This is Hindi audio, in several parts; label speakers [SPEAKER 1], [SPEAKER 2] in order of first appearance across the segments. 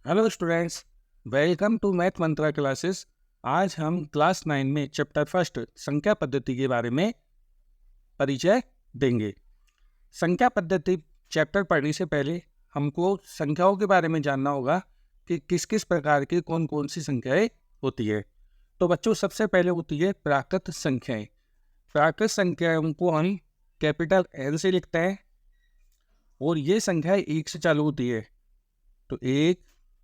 [SPEAKER 1] Hello students, welcome to Math Mantra classes. आज हम क्लास 9 में चैप्टर फर्स्ट संख्या पद्धति के बारे में परिचय देंगे। संख्या पद्धति चैप्टर पढ़ने से पहले हमको संख्याओं के बारे में जानना होगा कि किस किस प्रकार की कौन कौन सी संख्याएं होती है। तो बच्चों, सबसे पहले होती है प्राकृत संख्याएं। प्राकृत संख्याओं को हम कैपिटल एन से लिखते हैं और ये संख्याएं एक से चालू होती है। तो 1,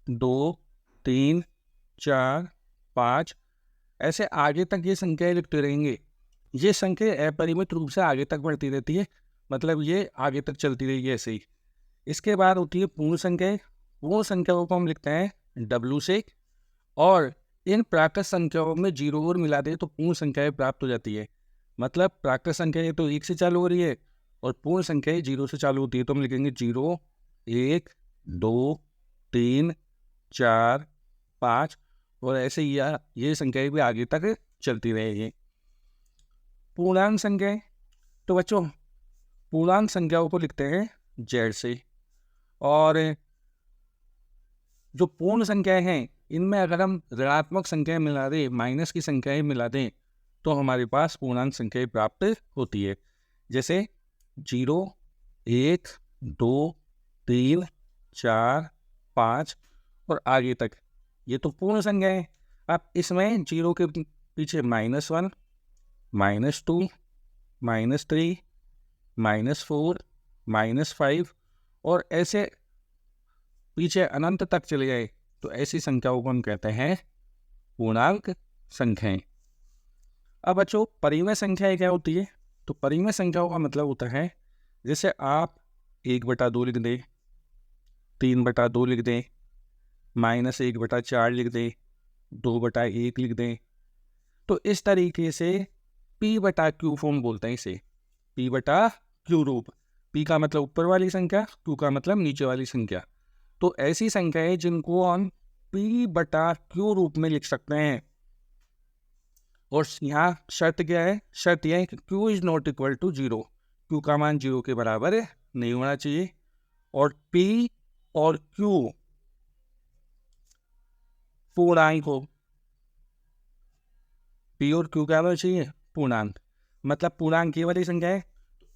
[SPEAKER 1] 2, 3, 4, 5 ऐसे आगे तक ये संख्याएं लिखते रहेंगे। ये संख्या अपरिमित रूप से आगे तक बढ़ती रहती है, मतलब ये आगे तक चलती रहेगी ऐसे ही। इसके बाद होती है पूर्ण संख्याएं। पूर्ण संख्याओं को हम लिखते हैं डब्ल्यू से, और इन प्राकृत संख्याओं में जीरो और मिला दे तो पूर्ण संख्याएं प्राप्त हो जाती है। मतलब प्राकृत संख्याएं तो 1 से चालू हो रही है और पूर्ण संख्याएं 0 से चालू होती है। तो हम लिखेंगे 0, 1, 2, 3, 4, 5 और ऐसे ही ये संख्याएं भी आगे तक चलती रहेगी। पूर्णांक संख्याएं, तो बच्चों पूर्णांक संख्याओं को लिखते हैं जेड से। और जो पूर्ण संख्याएं हैं इनमें अगर हम ऋणात्मक संख्याएं मिला दें, माइनस की संख्याएं मिला दें, तो हमारे पास पूर्णांक संख्याएं प्राप्त होती है। जैसे 0, 1, 2, 3, 4, 5 और आगे तक, ये तो पूर्ण संख्या है। अब इसमें 0 के पीछे -1, -2, -3, -4, -5 और ऐसे पीछे अनंत तक चले गए तो ऐसी संख्याओं को हम कहते हैं पूर्णांक संख्याएं। अब बच्चों, परिमेय संख्याएं क्या होती है? तो परिमेय संख्याओं का मतलब होता है जैसे आप 1/2 लिख दें, 3/2 लिख दें, -1/4 लिख दें, 2/1 लिख दें। तो इस तरीके से P/Q फॉर्म बोलते हैं इसे, P/Q रूप। P का मतलब ऊपर वाली संख्या, Q का मतलब नीचे वाली संख्या। तो ऐसी संख्याएं जिनको हम P/Q रूप में लिख सकते हैं। और यहाँ शर्त क्या है? शर्त यह है कि Q is not equal to 0। Q का मान 0 के बराबर नहीं होना चाहिए। और P और Q पूर्णांक हो। P और Q क्या होना चाहिए? पूर्णांक। मतलब पूर्णांक ये वाली संख्या है।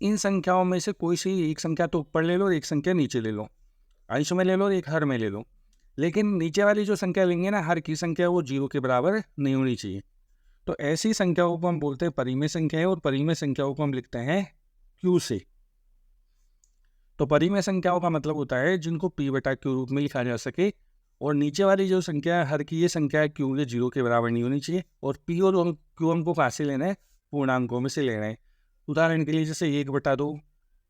[SPEAKER 1] इन संख्याओं में से कोई सी एक संख्या तो ऊपर ले लो, एक संख्या नीचे ले लो, अंश में ले लो, एक हर में ले लो। लेकिन नीचे वाली जो संख्या लेंगे ना, हर की संख्या वो 0 के बराबर नहीं होनी चाहिए। तो ऐसी संख्याओं को हम बोलते हैं परिमेय संख्याएं, और परिमेय संख्याओं को हम लिखते हैं Q से। तो परिमेय संख्याओं का मतलब होता है जिनको P/Q रूप में लिखा जा सके, और नीचे वाली जो संख्या है हर की ये संख्या है Q के 0 के बराबर नहीं होनी चाहिए। और P और Q हमको कहाँ से लेना है? पूर्णांकों में से लेना है। उदाहरण के लिए जैसे 1/2,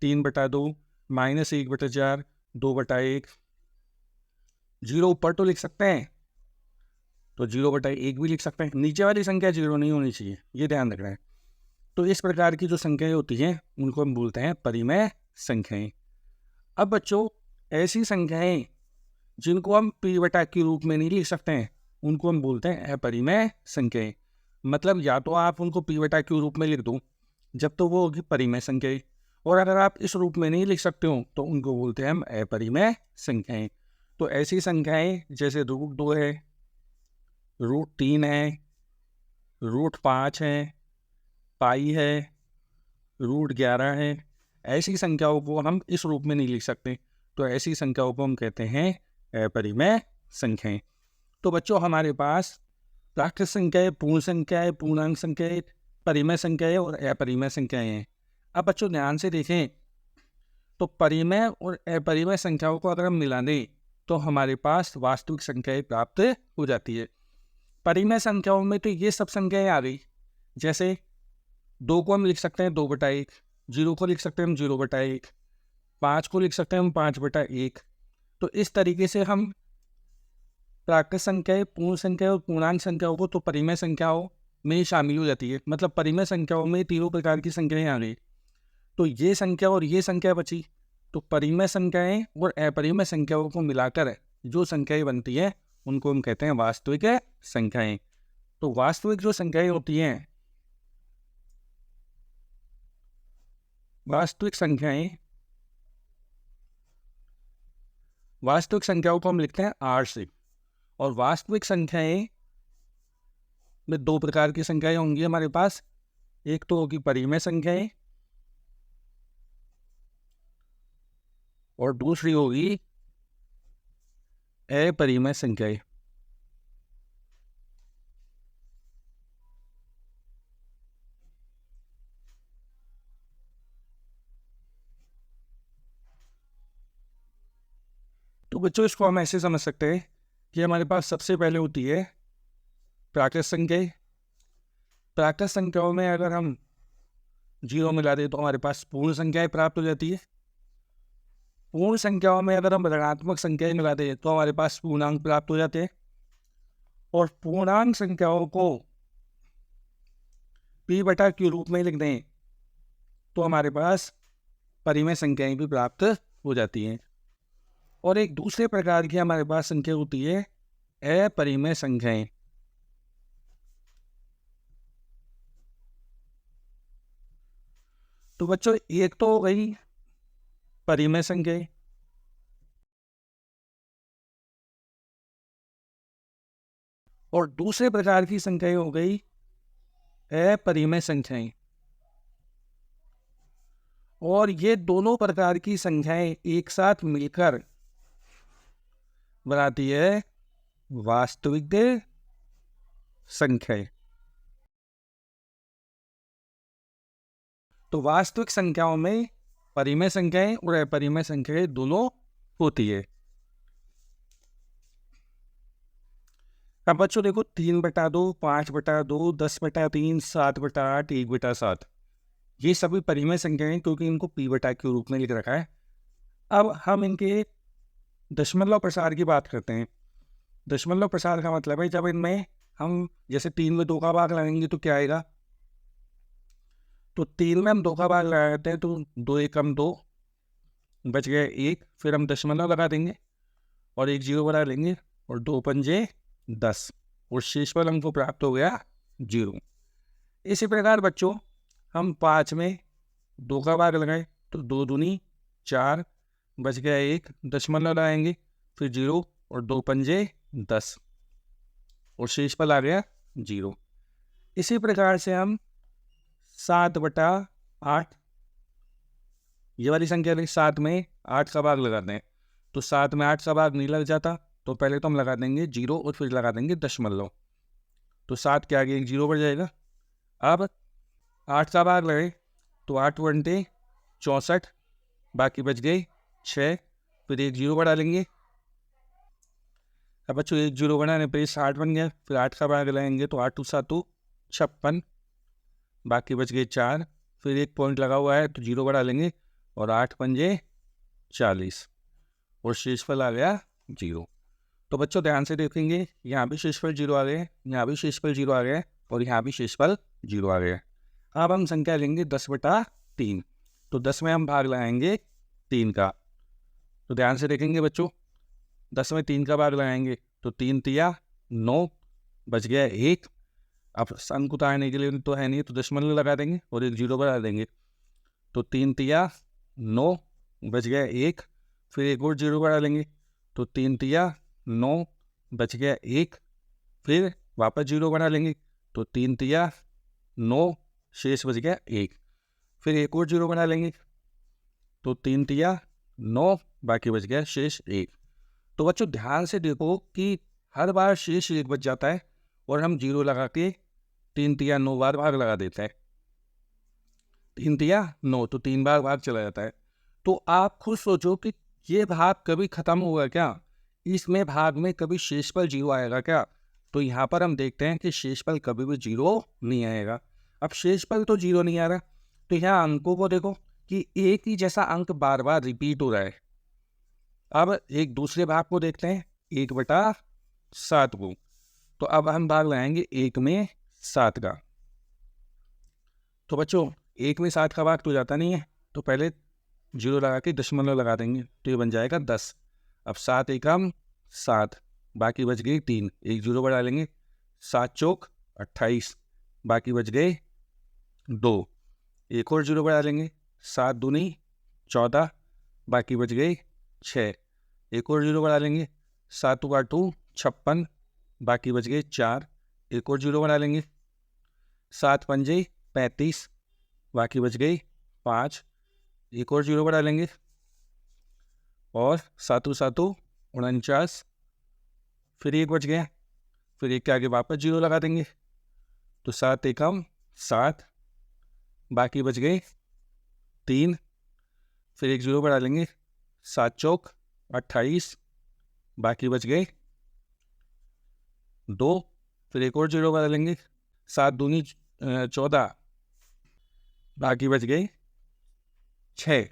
[SPEAKER 1] 3/2, -1/4, 2/1। 0 ऊपर तो लिख सकते हैं, तो 0/1 भी लिख सकते हैं। नीचे वाली संख्या 0 नहीं होनी चाहिए, ये ध्यान रखना है। तो इस प्रकार की जो संख्याएं होती हैं उनको हम बोलते हैं परिमेय संख्याएं। अब बच्चों, ऐसी संख्याएं जिनको हम P/Q रूप में नहीं लिख सकते हैं उनको हम बोलते हैं अपरिमेय संख्याएं। मतलब या तो आप उनको P/Q रूप में लिख दो, जब तो वो होगी परिमेय संख्याएं। और अगर आप इस रूप में नहीं लिख सकते हो तो उनको बोलते हैं हम अपरिमेय संख्याएं। तो ऐसी संख्याएं जैसे √2 है, √3 है, √5 है, पाई है, √11 है, ऐसी संख्याओं को हम इस रूप में नहीं लिख सकते। तो ऐसी संख्याओं को हम कहते हैं अपरिमेय संख्याएं। तो बच्चों, हमारे पास प्राकृत संख्याएं, पूर्ण संख्याएं, पूर्णांक संख्याएं, परिमेय संख्याएं और अपरिमेय संख्याएं हैं। अब बच्चों ध्यान से देखें, तो परिमेय और अपरिमेय संख्याओं को अगर हम मिला दें तो हमारे पास वास्तविक संख्याएं प्राप्त हो जाती है। परिमेय संख्याओं में तो ये सब संख्याएं आ गई। जैसे 2 को हम लिख सकते हैं 2/1, 0 को लिख सकते हैं हम 0/1, 5 को लिख सकते हैं हम 5/1। तो इस तरीके से हम प्राकृत संख्याएं, पूर्ण संख्या और पूर्णांक संख्याओं को तो परिमेय संख्याओं में शामिल हो जाती है। मतलब परिमेय संख्याओं में तीनों प्रकार की संख्याएं आ गई। तो ये संख्या और ये संख्या बची। तो परिमेय संख्याएं और अपरिमेय संख्याओं को मिलाकर जो संख्याएं बनती है उनको हम कहते हैं वास्तविक संख्याएं। तो वास्तविक जो संख्याएं होती हैं, वास्तविक संख्याएं वास्तविक संख्याओं को हम लिखते हैं R से। और वास्तविक संख्याएं में दो प्रकार की संख्याएं होंगी हमारे पास। एक तो होगी परिमेय संख्याएं और दूसरी होगी अपरिमेय संख्याएं। तो बच्चों इसको हम ऐसे समझ सकते हैं कि हमारे पास सबसे पहले होती है प्राकृत संख्याएं। प्राकृत संख्याओं में अगर हम 0 मिला दें तो हमारे पास पूर्ण संख्याएं प्राप्त हो जाती है। पूर्ण संख्याओं में अगर हम ऋणात्मक संख्याएं मिला दें तो हमारे पास पूर्णांक प्राप्त हो जाते हैं। और पूर्णांक संख्याओं को p/q के रूप में लिख दें तो हमारे पास परिमेय संख्याएं भी प्राप्त हो जाती हैं। और एक दूसरे प्रकार की हमारे पास संख्या होती है अपरिमेय संख्याएं। तो बच्चों एक तो हो गई परिमेय संख्याएं और दूसरे प्रकार की संख्याएं हो गई अपरिमेय संख्याएं। और ये दोनों प्रकार की संख्याएं एक साथ मिलकर बनाती है वास्तविक संख्याएं। तो वास्तविक संख्याओं में परिमेय संख्याएं और अपरिमेय संख्याएं दोनों होती है। अब बच्चों देखो 3/2, 5/2, 10/3, 7/8, 1/7 ये सभी परिमेय संख्याएं क्योंकि इनको p/q के रूप में लिख रखा है। अब हम इनके दशमलव प्रसार की बात करते हैं। दशमलव प्रसार का मतलब है जब इनमें हम जैसे 3 में 2 का भाग लगाएंगे तो क्या आएगा। तो 3 में हम 2 का भाग लगाते हैं तो 2 एकम 2 बच गया 1। फिर हम दशमलव लगा देंगे और 1 0 बना लेंगे और 2 पंजे 10 और शेषफल हमको प्राप्त हो गया 0। इसी प्रकार बच्चों हम 5 में 2 का भाग लगाए तो 2 दूनी 4 बच गया 1। दशमलव लगाएंगे फिर 0 और 2 पंजे 10 और शेषफल आ गया 0। इसी प्रकार से हम 7/8 ये वाली संख्या 7 में 8 का भाग लगाते हैं तो 7 में 8 का भाग नहीं लग जाता तो पहले तो हम लगा देंगे 0 और फिर लगा देंगे दशमलव। तो 7 के आगे एक 0 बढ़ जाएगा। अब 8 का भाग लगे तो 8 × 64 बाकी बच गए 6। फिर एक 0 बढ़ा लेंगे। अब बच्चों एक 0 बढ़ाने पर 60 बन गया। फिर 8 का भाग लगाएंगे तो 8 × 7 = 56 बाकी बच गए 4। फिर एक पॉइंट लगा हुआ है तो 0 बढ़ा लेंगे और 8 पंजे 40 और शेषफल आ गया 0। तो बच्चों ध्यान से देखेंगे यहाँ भी शेषफल 0 आ गए, यहाँ भी शेषफल 0 आ गए और यहाँ भी शेषफल 0 आ गए। अब हम संख्या लेंगे 10/3। तो 10 में हम भाग लगाएंगे 3 का। तो ध्यान से देखेंगे बच्चों 10 में 3 का भाग लगाएंगे तो 3 × 9 बच गया 1। अब अंक उतारने के लिए तो है नहीं तो दशमलव लगा देंगे और एक 0 बढ़ा देंगे तो 3 × 9 बच गया 1। फिर एक और 0 बढ़ा लेंगे तो 3 × 9 बच गया 1। फिर वापस 0 बढ़ा लेंगे तो 3 × 9 शेष बच गया 1। फिर एक और 0 बढ़ा लेंगे तो 3 × 9 बाकी बच गया शेष 1। तो बच्चों ध्यान से देखो कि हर बार शेष 1 बच जाता है और हम 0 लगा के 3 × 9 बार भाग लगा देते हैं। 3 × 9 तो 3 बार भाग चला जाता है। तो आप खुद सोचो कि ये भाग कभी खत्म होगा क्या, इसमें भाग में कभी शेषफल 0 आएगा क्या। तो यहाँ पर हम देखते हैं कि शेषफल कभी भी 0 नहीं आएगा। अब शेषफल तो 0 नहीं आ रहा तो यहाँ अंकों को देखो कि एक ही जैसा अंक बार बार रिपीट हो रहा है। अब एक दूसरे भाग को देखते हैं 1/7 को। तो अब हम भाग लगाएंगे 1 में 7 का। तो बच्चों 1 में 7 का भाग तो जाता नहीं है तो पहले 0 लगा के दशमलव लगा देंगे तो ये बन जाएगा 10। अब 7 एकम 7 बाकी बच गई 3। एक 0 बढ़ा लेंगे 7 चौक 28 बाकी बच गए 2। एक और 0 बढ़ा लेंगे 7 दूनी 14 बाकी बच गई 6। एक और जीरो बढ़ा लेंगे, 7 × 2 56, बाकी बच गए 4, एक और जीरो बढ़ा लेंगे, 7 × 5 35, बाकी बच गई 5, एक और जीरो बढ़ा लेंगे, और 7 × 7 49, फिर एक बच गया, फिर एक के आगे वापस जीरो लगा देंगे, तो 7 एकम 7, बाकी बच गए 3, फिर एक जीरो बढ़ा लेंगे, 7 चौक 28, बाकी बच गए 2, फिर एक और जीरो बढ़ा लेंगे, 7 दूनी 14, बाकी बच गए 6,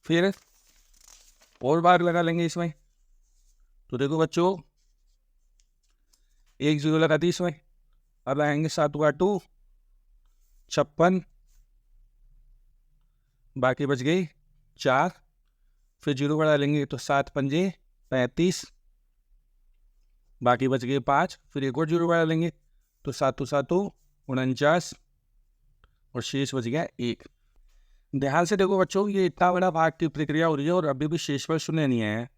[SPEAKER 1] फिर और बार लगा लेंगे इसमें, तो देखो बच्चों एक जीरो लगा दी इसमें, अब आएंगे 7 × 2 56, बाकी बच गई 4, फिर जीरो बढ़ा लेंगे तो 7 × 5 35, बाकी बच गए 5, फिर एक और जीरो बढ़ा लेंगे तो 7 × 7 49, और शेष बच गया 1। ध्यान से देखो बच्चों, ये इतना बड़ा भाग की प्रक्रिया हो रही है और अभी भी शेषफल शून्य नहीं आया है,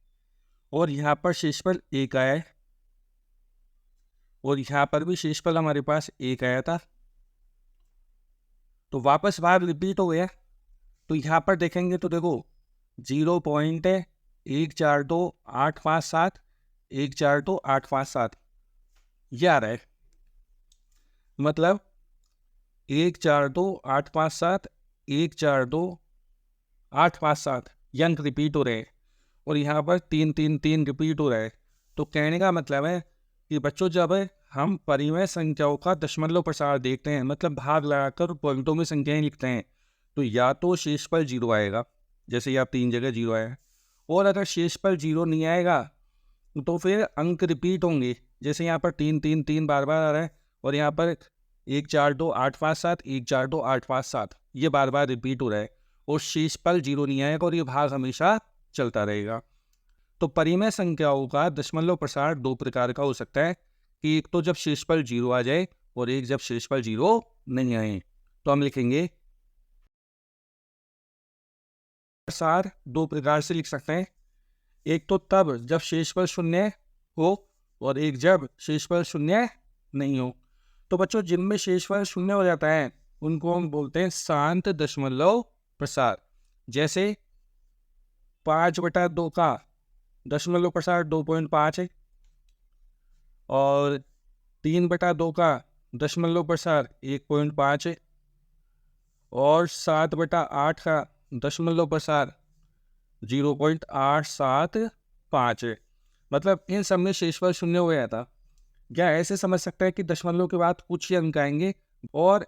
[SPEAKER 1] और यहाँ पर शेषफल 1 आया है, और यहाँ पर भी शेषफल हमारे पास 1 आया था, तो वापस भाग रिपीट हो गया। तो यहाँ पर देखेंगे तो देखो 0.142857 142857 ये आ रहा है, मतलब 142857 142857 ये अंक रिपीट हो रहे हैं, और यहाँ पर 333 रिपीट हो रहा है। तो कहने का मतलब है कि बच्चों जब हम परिमेय संख्याओं का दशमलव प्रसार देखते हैं, मतलब भाग लगाकर पॉइंटों में संख्याएं लिखते हैं, तो या तो शेषफल 0 आएगा, जैसे यहाँ 3 जगह 0 आया, और अगर शेषफल 0 नहीं आएगा तो फिर अंक रिपीट होंगे, जैसे यहाँ पर 333 बार बार आ रहा है, और यहाँ पर 142857 142857 ये बार बार रिपीट हो रहा है, और शेषफल 0 नहीं आएगा, और ये भाग हमेशा चलता रहेगा। तो परिमेय संख्याओं का दशमलव प्रसार 2 प्रकार का हो सकता है, कि एक तो जब शेषफल 0 आ जाए, और एक जब शेषफल 0 नहीं आए। तो हम लिखेंगे प्रसार 2 प्रकार से लिख सकते हैं, एक तो तब जब शेषफल 0 हो, और एक जब शेषफल 0 नहीं हो। तो बच्चों जिनमें शेषफल 0 हो जाता है उनको हम बोलते हैं शांत दशमलव प्रसार, जैसे 5/2 का दशमलव प्रसार 2.5 है, और 3/2 का दशमलव प्रसार 1.5 है, और 7/8 का दशमलव प्रसार 0.875 है। मतलब इन सब में शेषफल 0 हो गया था। क्या ऐसे समझ सकता है कि दशमलव के बाद कुछ ही अंक आएंगे, और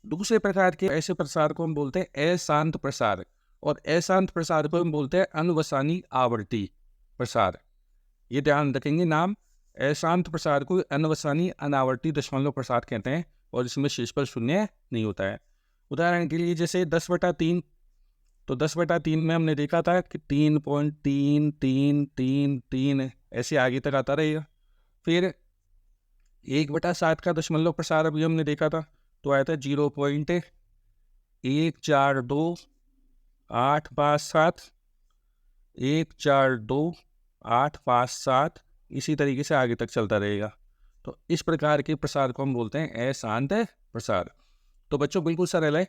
[SPEAKER 1] दूसरे प्रकार के ऐसे प्रसार को हम बोलते हैं अशांत प्रसार, और अशांत प्रसार को हम बोलते हैं अनवसानी आवर्ती प्रसार। ये ध्यान रखेंगे नाम, अशांत प्रसार को अनवसानी अनावर्ती दशमलव प्रसार कहते हैं, और इसमें शेषफल 0 नहीं होता है। उदाहरण के लिए जैसे 10/3, तो 10/3 में हमने देखा था कि 3.3333 ऐसे आगे तक आता रहेगा। फिर 1/7 का दशमलव प्रसार अभी हमने देखा था, तो आया था 0.142857 142857, इसी तरीके से आगे तक चलता रहेगा। तो इस प्रकार के प्रसार को हम बोलते हैं अशांत प्रसार। तो बच्चों बिल्कुल सरल है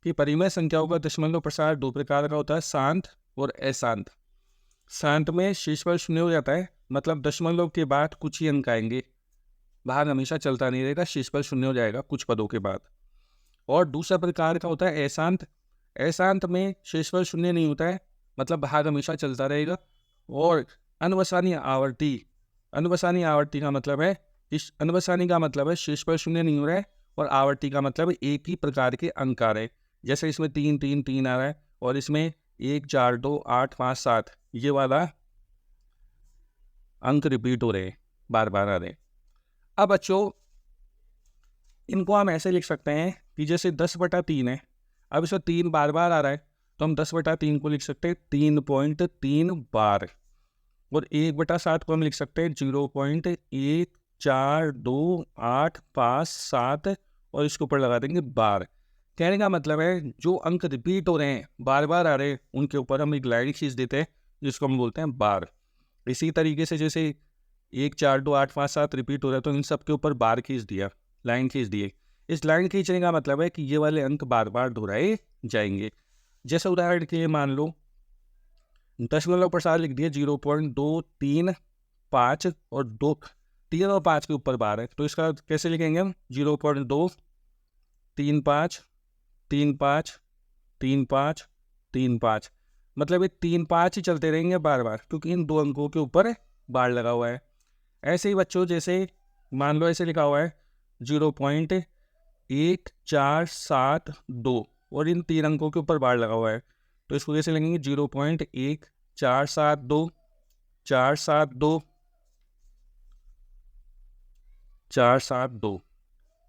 [SPEAKER 1] कि परिमेय संख्याओं का दशमलव प्रसार 2 प्रकार का होता है, शांत और अशांत। शांत में शेषफल 0 हो जाता है, मतलब दशमलव के बाद कुछ ही अंक आएंगे, भाग हमेशा चलता नहीं रहेगा, शेषफल 0 हो जाएगा कुछ पदों के बाद। और दूसरा प्रकार का होता है अशांत। अशांत में शेषफल 0 नहीं होता है, मतलब भाग हमेशा चलता रहेगा। और अनवसानी आवर्ती, अनवसानी आवर्ती का मतलब है, इस अनवसानी का मतलब है शेषफल 0 नहीं हो रहा है, और आवर्ती का मतलब एक ही प्रकार के अंक आ रहे हैं, जैसे इसमें 333 आ रहा है, और इसमें 142857 ये वाला अंक रिपीट हो रहे हैं, बार बार आ रहे हैं। अब बच्चों इनको हम ऐसे लिख सकते हैं कि जैसे 10/3 है, अब इसमें 3 बार बार आ रहा है, तो हम 10/3 को लिख सकते हैं 3.3 बार, और 1/7 को हम लिख सकते हैं 0.142857, और इसके ऊपर लगा देंगे बार। कहने का मतलब है जो अंक रिपीट हो रहे हैं, बार बार आ रहे हैं, उनके ऊपर हम एक लाइन खींच देते हैं, जिसको हम बोलते हैं बार। इसी तरीके से जैसे 1 4 2 8 5 7 रिपीट हो रहा है तो इन सब के ऊपर बार खींच दिया, लाइन खींच दिए। इस लाइन खींचने का मतलब है कि ये वाले अंक बार बार दोहराए जाएंगे। जैसे उदाहरण के लिए मान लो 10% लिख दिया, 0.235 और 2 3 और 5 के ऊपर बार है, तो इसका कैसे लिखेंगे हम? 0.235 35 35 35, मतलब ये 3 5 ही चलते रहेंगे बार बार, क्योंकि इन 2 अंकों के ऊपर बार लगा हुआ है। ऐसे ही बच्चों जैसे मान लो ऐसे लिखा हुआ है 0.1472 और इन 3 अंकों के ऊपर बार लगा हुआ है, तो इसको कैसे लिखेंगे? 0.1472 472 472,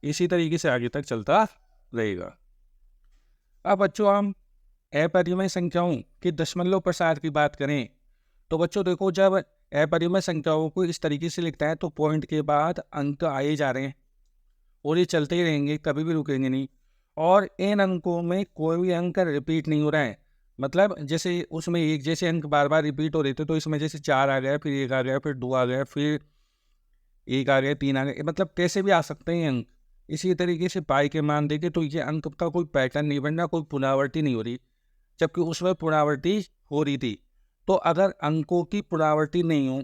[SPEAKER 1] इसी तरीके से आगे तक चलता रहेगा। अब बच्चों हम अपरिमेय संख्याओं के दशमलव प्रसार की बात करें तो बच्चों देखो, जब अपरिमेय संख्याओं को इस तरीके से लिखता है तो पॉइंट के बाद अंक आए जा रहे हैं और ये चलते ही रहेंगे, कभी भी रुकेंगे नहीं, और इन अंकों में कोई भी अंक रिपीट नहीं हो रहा है। मतलब जैसे उसमें एक जैसे अंक बार बार रिपीट हो रहे थे, तो इसमें जैसे 4 आ गया, फिर 1 आ गया, फिर 2 आ गया, फिर 1 आ गया, 3 आ गया, मतलब कैसे भी आ सकते हैं अंक। इसी तरीके से पाई के मान देखे तो ये अंक का कोई पैटर्न नहीं बन रहा, कोई पुनरावृत्ति नहीं हो रही, जबकि उसमें पुनरावृत्ति हो रही थी। तो अगर अंकों की पुनरावृत्ति नहीं हो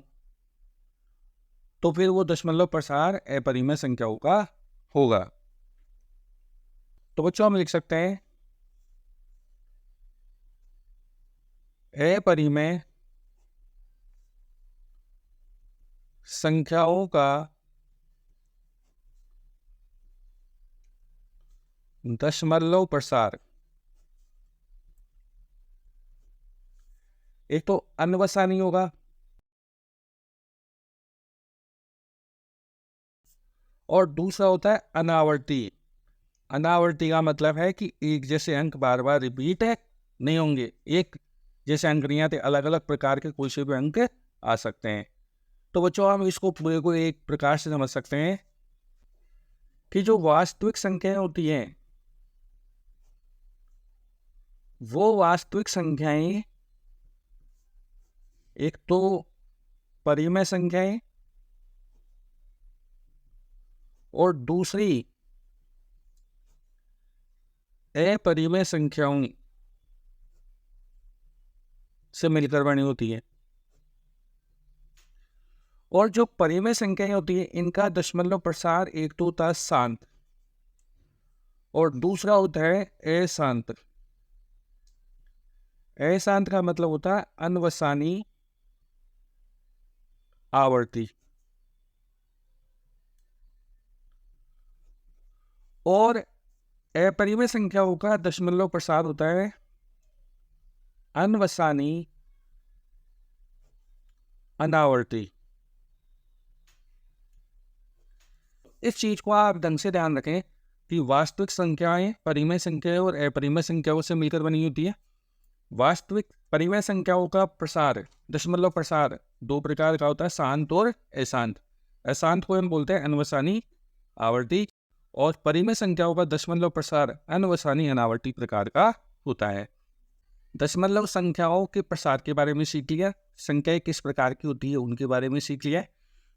[SPEAKER 1] तो फिर वो दशमलव प्रसार अपरिमेय संख्याओं का होगा। तो बच्चों हम लिख सकते हैं अपरिमेय संख्याओं का दशमलव प्रसार, एक तो अनवसानी होगा और दूसरा होता है अनावर्ती। अनावर्ती का मतलब है कि एक जैसे अंक बार बार रिपीट नहीं होंगे, एक जैसे अंक नहीं आते, अलग अलग प्रकार के कोई से भी अंक आ सकते हैं। तो बच्चों हम इसको पूरे को एक प्रकार से समझ सकते हैं कि जो वास्तविक संख्याएं होती हैं वो वास्तविक संख्याएं एक तो परिमेय संख्याएं और दूसरी अपरिमेय संख्याओं से मिलकर बनी होती है। और जो परिमेय संख्याएं होती है इनका दशमलव प्रसार एक तो होता है शांत और दूसरा होता है अशांत। अशांत का मतलब होता है अनवसानी आवर्ती, और अपरिमेय संख्याओं का दशमलव प्रसार होता है अनवसानी अनावर्ती। इस चीज को आप ढंग से ध्यान रखें कि वास्तविक संख्याएं परिमेय संख्याएं और अपरिमेय संख्याओं से मिलकर बनी होती है। वास्तविक परिमेय संख्याओं का प्रसार, दशमलव प्रसार 2 प्रकार का होता है, शांत और अशांत। अशांत को हम बोलते हैं अनवसानी आवर्ती और परिमेय संख्याओं का दशमलव प्रसार अनवसानी अनावर्ती प्रकार का होता है। दशमलव संख्याओं के प्रसार के बारे में सीख लिया, संख्याएं किस प्रकार की होती है उनके बारे में सीख लिया।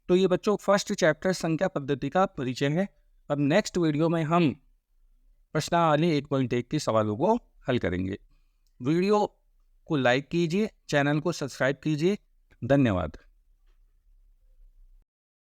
[SPEAKER 1] तो ये बच्चों फर्स्ट चैप्टर संख्या पद्धति का परिचय है। अब नेक्स्ट वीडियो में हम प्रश्नावली 1.1 के सवालों को हल करेंगे। वीडियो को लाइक कीजिए, चैनल को सब्सक्राइब कीजिए। धन्यवाद।